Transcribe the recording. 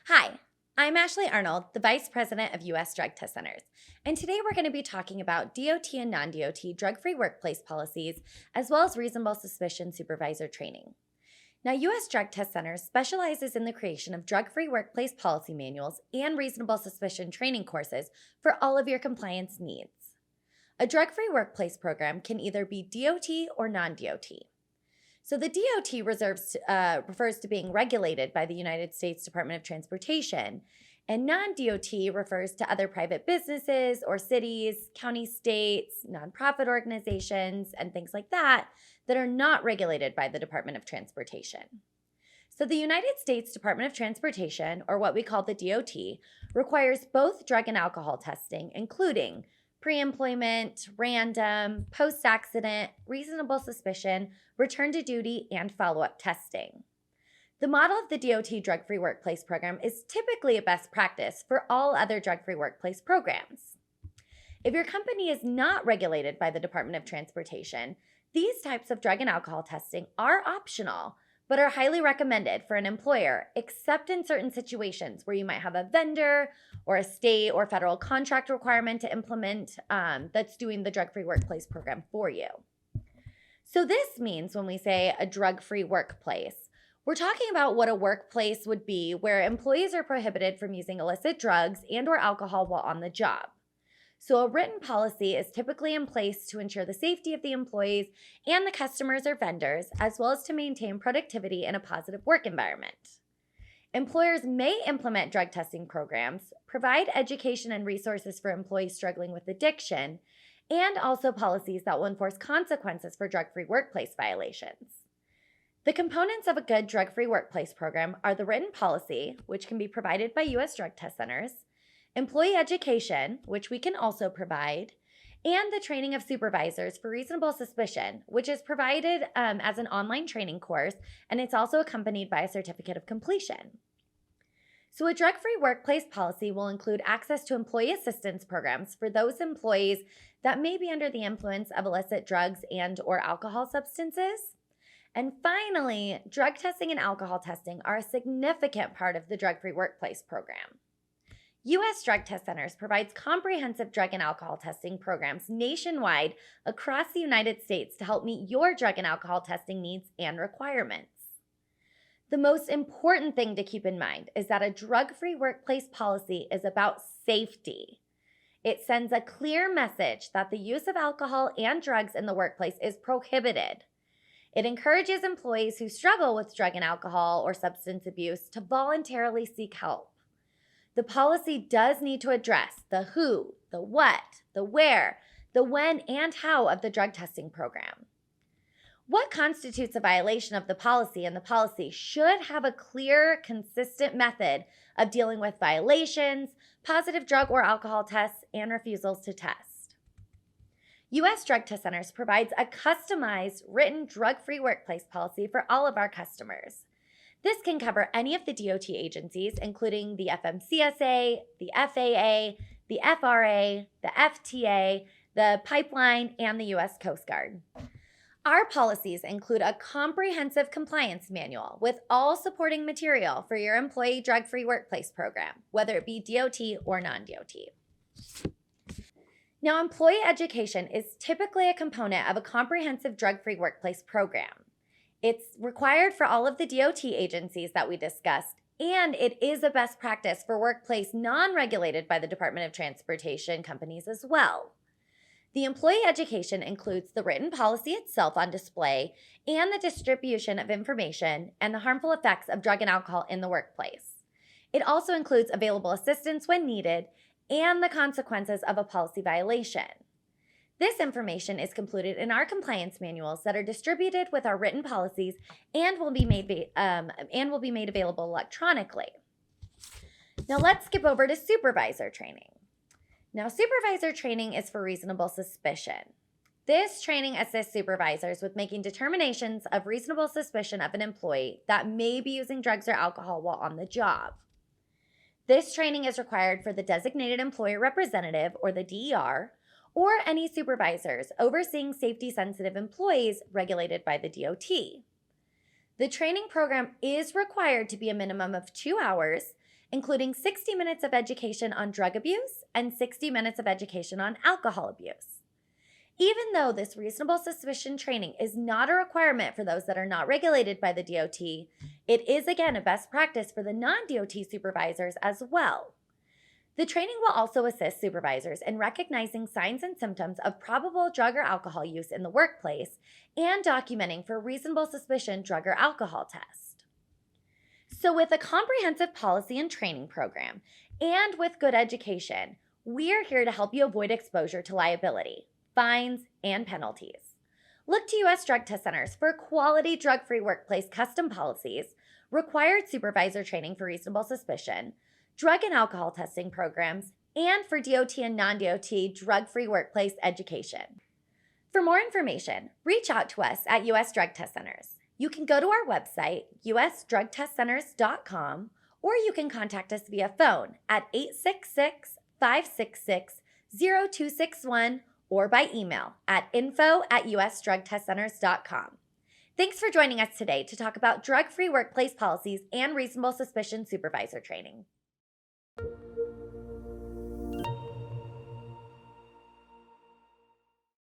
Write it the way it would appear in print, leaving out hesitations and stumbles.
Hi, I'm Ashley Arnold, the Vice President of U.S. Drug Test Centers, and today we're going to be talking about DOT and non-DOT drug-free workplace policies, as well as reasonable suspicion supervisor training. Now, U.S. Drug Test Centers specializes in the creation of drug-free workplace policy manuals and reasonable suspicion training courses for all of your compliance needs. A drug-free workplace program can either be DOT or non-DOT. So the DOT refers to being regulated by the United States Department of Transportation, and non-DOT refers to other private businesses or cities, county, states, nonprofit organizations, and things like that that are not regulated by the Department of Transportation. So the United States Department of Transportation, or what we call the DOT, requires both drug and alcohol testing, including pre-employment, random, post-accident, reasonable suspicion, return to duty, and follow-up testing. The model of the DOT drug-free workplace program is typically a best practice for all other drug-free workplace programs. If your company is not regulated by the Department of Transportation, these types of drug and alcohol testing are optional, but are highly recommended for an employer, except in certain situations where you might have a vendor or a state or federal contract requirement to implement that's doing the drug-free workplace program for you. So this means when we say a drug-free workplace, we're talking about what a workplace would be where employees are prohibited from using illicit drugs and or alcohol while on the job. So a written policy is typically in place to ensure the safety of the employees and the customers or vendors, as well as to maintain productivity in a positive work environment. Employers may implement drug testing programs, provide education and resources for employees struggling with addiction, and also policies that will enforce consequences for drug-free workplace violations. The components of a good drug-free workplace program are the written policy, which can be provided by U.S. Drug Test Centers, employee education, which we can also provide, and the training of supervisors for reasonable suspicion, which is provided as an online training course, and it's also accompanied by a certificate of completion. So a drug-free workplace policy will include access to employee assistance programs for those employees that may be under the influence of illicit drugs and or alcohol substances. And finally, drug testing and alcohol testing are a significant part of the drug-free workplace program. U.S. Drug Test Centers provides comprehensive drug and alcohol testing programs nationwide across the United States to help meet your drug and alcohol testing needs and requirements. The most important thing to keep in mind is that a drug-free workplace policy is about safety. It sends a clear message that the use of alcohol and drugs in the workplace is prohibited. It encourages employees who struggle with drug and alcohol or substance abuse to voluntarily seek help. The policy does need to address the who, the what, the where, the when, and how of the drug testing program. What constitutes a violation of the policy, and the policy should have a clear, consistent method of dealing with violations, positive drug or alcohol tests, and refusals to test. U.S. Drug Test Centers provides a customized, written drug-free workplace policy for all of our customers. This can cover any of the DOT agencies, including the FMCSA, the FAA, the FRA, the FTA, the Pipeline, and the U.S. Coast Guard. Our policies include a comprehensive compliance manual with all supporting material for your employee drug-free workplace program, whether it be DOT or non-DOT. Now, employee education is typically a component of a comprehensive drug-free workplace program. It's required for all of the DOT agencies that we discussed, and it is a best practice for workplace non-regulated by the Department of Transportation companies as well. The employee education includes the written policy itself on display and the distribution of information and the harmful effects of drug and alcohol in the workplace. It also includes available assistance when needed and the consequences of a policy violation. This information is included in our compliance manuals that are distributed with our written policies and will be made available electronically. Now let's skip over to supervisor training. Now, supervisor training is for reasonable suspicion. This training assists supervisors with making determinations of reasonable suspicion of an employee that may be using drugs or alcohol while on the job. This training is required for the designated employer representative, or the DER, or any supervisors overseeing safety-sensitive employees regulated by the DOT. The training program is required to be a minimum of 2 hours including 60 minutes of education on drug abuse and 60 minutes of education on alcohol abuse. Even though this reasonable suspicion training is not a requirement for those that are not regulated by the DOT, it is again a best practice for the non-DOT supervisors as well. The training will also assist supervisors in recognizing signs and symptoms of probable drug or alcohol use in the workplace and documenting for reasonable suspicion drug or alcohol test. So with a comprehensive policy and training program and with good education, we are here to help you avoid exposure to liability, fines, and penalties. Look to U.S. Drug Test Centers for quality drug-free workplace custom policies, required supervisor training for reasonable suspicion, drug and alcohol testing programs, and for DOT and non-DOT drug-free workplace education. For more information, reach out to us at U.S. Drug Test Centers. You can go to our website, usdrugtestcenters.com, or you can contact us via phone at 866-566-0261 or by email at info@usdrugtestcenters.com. Thanks for joining us today to talk about drug-free workplace policies and reasonable suspicion supervisor training.